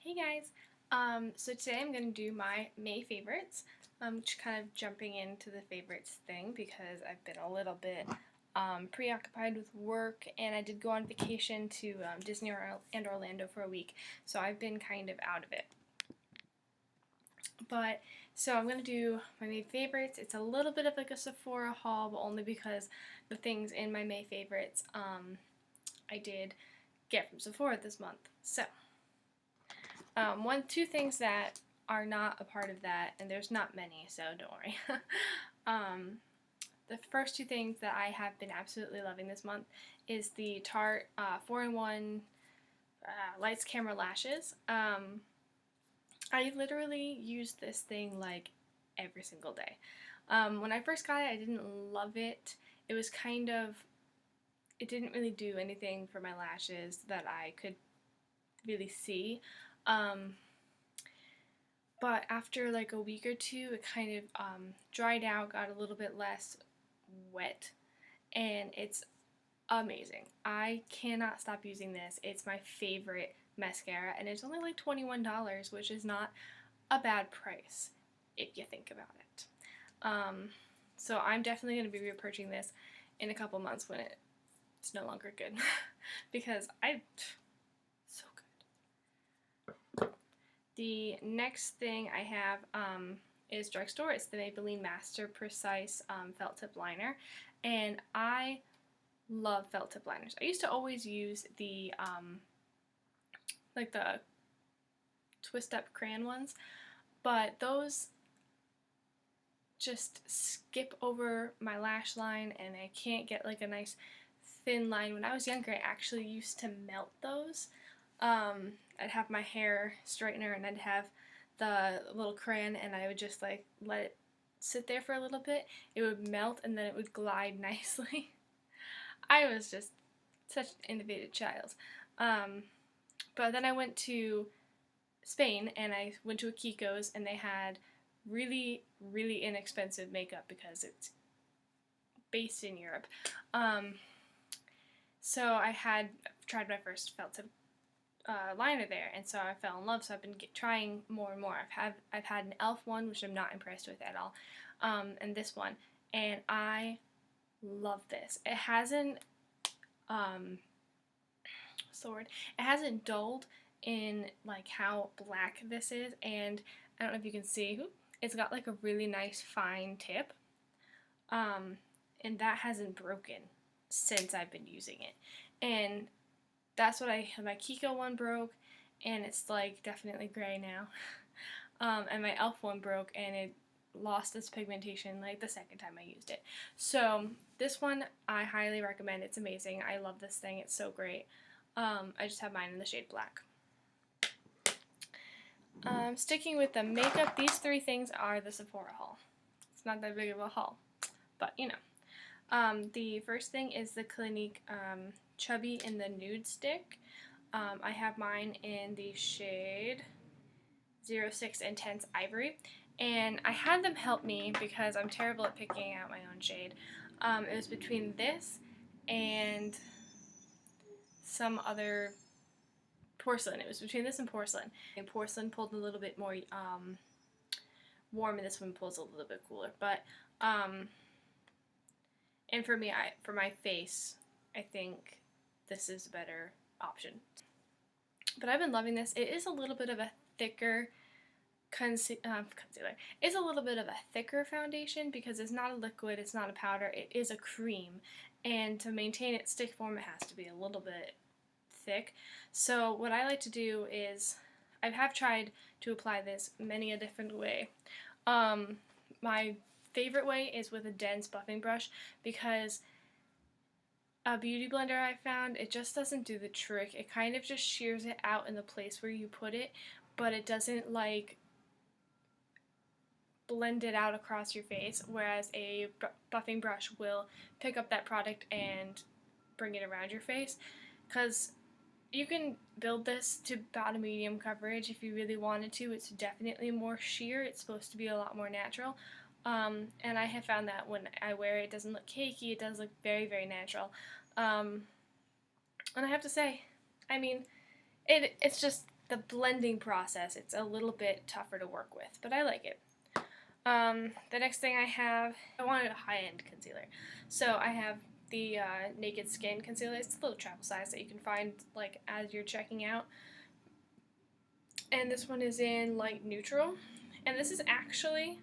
Hey guys! So today I'm going to do my May favorites. Just kind of jumping into the favorites thing because I've been a little bit preoccupied with work, and I did go on vacation to Disney and Orlando for a week, so I've been kind of out of it. But so I'm going to do my May favorites. It's a little bit of like a Sephora haul, but only because the things in my May favorites I did get from Sephora this month. So two things that are not a part of that, and there's not many, so don't worry. The first two things that I have been absolutely loving this month is the Tarte 4-in-1 Lights Camera Lashes. I literally use this thing like every single day. When I first got it, I didn't love it. It was it didn't really do anything for my lashes that I could really see. But after like a week or two, it kind of dried out, got a little bit less wet, and it's amazing. I cannot stop using this. It's my favorite mascara, and it's only like $21, which is not a bad price if you think about it. So I'm definitely going to be repurchasing this in a couple months when it's no longer good because so good. The next thing I have is drugstore. It's the Maybelline Master Precise Felt Tip Liner, and I love felt tip liners. I used to always use the like the twist up crayon ones, but those just skip over my lash line and I can't get like a nice thin line. When I was younger, I actually used to melt those. I'd have my hair straightener and I'd have the little crayon and I would just like let it sit there for a little bit. It would melt and then it would glide nicely. I was just such an innovative child. But then I went to Spain and I went to a Kiko's and they had really, really inexpensive makeup because it's based in Europe. So I had tried my first felt tip liner there, and so I fell in love. So I've been trying more and more. I've had an e.l.f. one, which I'm not impressed with at all, and this one, and I love this. It hasn't It hasn't dulled in like how black this is, and I don't know if you can see. It's got like a really nice fine tip, and that hasn't broken since I've been using it, and that's what my Kiko one broke, and it's like definitely gray now. And my e.l.f. one broke, and it lost its pigmentation like the second time I used it. So this one I highly recommend. It's amazing. I love this thing. It's so great. I just have mine in the shade black. Sticking with the makeup, these three things are the Sephora haul. It's not that big of a haul, but you know. The first thing is the Clinique Chubby in the Nude Stick. I have mine in the shade 06 Intense Ivory, and I had them help me because I'm terrible at picking out my own shade. It was between this and some other porcelain. It was between this and porcelain. And porcelain pulled a little bit more warm, and this one pulls a little bit cooler. But and for me, for my face, I think this is a better option. But I've been loving this. It is a little bit of a thicker concealer. It's a little bit of a thicker foundation because it's not a liquid, it's not a powder, it is a cream. And to maintain its stick form, it has to be a little bit thick. So what I like to do is, I have tried to apply this many a different way. My favorite way is with a dense buffing brush, because a beauty blender I found, it just doesn't do the trick. It kind of just shears it out in the place where you put it, but it doesn't like blend it out across your face, whereas a buffing brush will pick up that product and bring it around your face. Because you can build this to about a medium coverage if you really wanted to. It's definitely more sheer. It's supposed to be a lot more natural. And I have found that when I wear it, it doesn't look cakey. It does look very, very natural. And I have to say, I mean, it's just the blending process, it's a little bit tougher to work with, but I like it. The next thing I wanted a high-end concealer. So I have the Naked Skin concealer. It's a little travel size that you can find like as you're checking out. And this one is in light neutral. And this is actually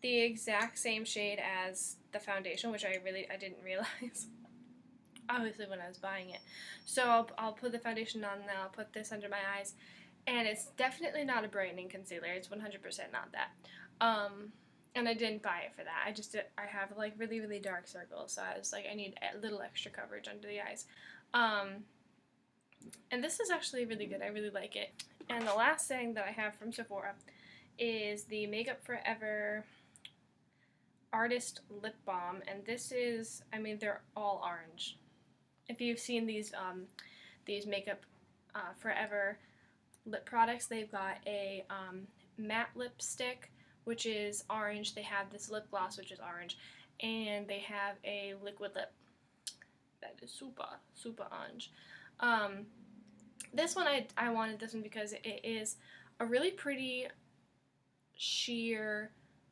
the exact same shade as the foundation, which I didn't realize obviously when I was buying it. So I'll put the foundation on now, I'll put this under my eyes, and it's definitely not a brightening concealer. It's 100% not that. And I didn't buy it for that. I have like really, really dark circles, so I was like, I need a little extra coverage under the eyes. And this is actually really good. I really like it. And the last thing that I have from Sephora is the Makeup Forever Artist Lip Balm, and this is, I mean, they're all orange. If you've seen these Makeup Forever lip products, they've got a matte lipstick, which is orange. They have this lip gloss, which is orange, and they have a liquid lip that is super, super orange. This one, I wanted this one because it is a really pretty sheer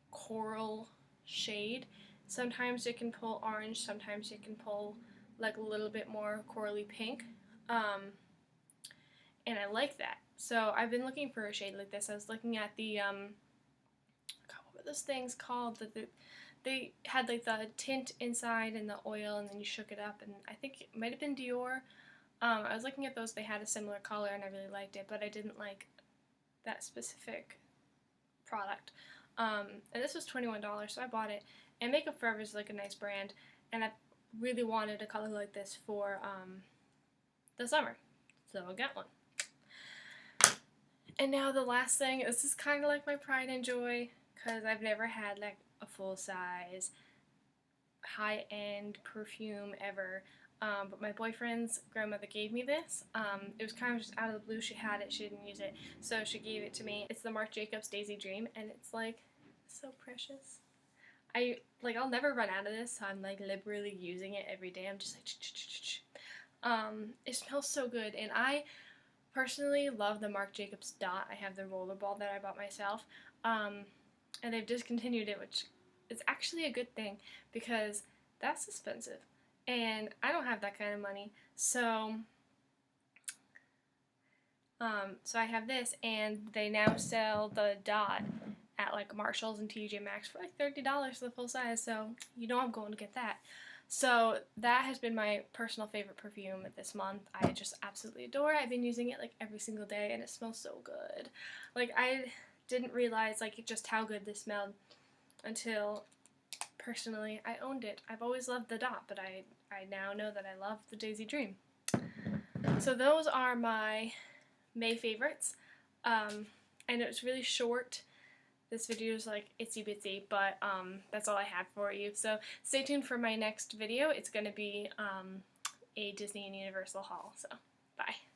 coral shade. Sometimes it can pull orange, sometimes it can pull like a little bit more corally pink, and I like that. So I've been looking for a shade like this. I was looking at the God, what were those things called? They had like the tint inside and the oil, and then you shook it up, and I think it might have been Dior. I was looking at those. They had a similar color, and I really liked it, but I didn't like that specific product. And this was $21, so I bought it. And Makeup Forever is like a nice brand, and I really wanted a color like this for the summer, so I got one. And now the last thing, this is kind of like my pride and joy, because I've never had like a full-size high-end perfume ever. But my boyfriend's grandmother gave me this. It was kind of just out of the blue. She had it, she didn't use it, so she gave it to me. It's the Marc Jacobs Daisy Dream, and it's like so precious. I'll never run out of this, so I'm like liberally using it every day. I'm just like it smells so good, and I personally love the Marc Jacobs Dot. I have the rollerball that I bought myself, and they've discontinued it, which is actually a good thing because that's expensive, and I don't have that kind of money. So so I have this, and they now sell the Dot at like Marshalls and TJ Maxx for like $30 for the full size, so you know I'm going to get that. So that has been my personal favorite perfume this month. I just absolutely adore it. I've been using it like every single day, and it smells so good. Like, I didn't realize like just how good this smelled until personally I owned it. I've always loved the Dot, but I now know that I love the Daisy Dream. So those are my May favorites. I know it's really short. This video is like itsy bitsy, but that's all I have for you. So stay tuned for my next video. It's going to be a Disney and Universal haul. So bye.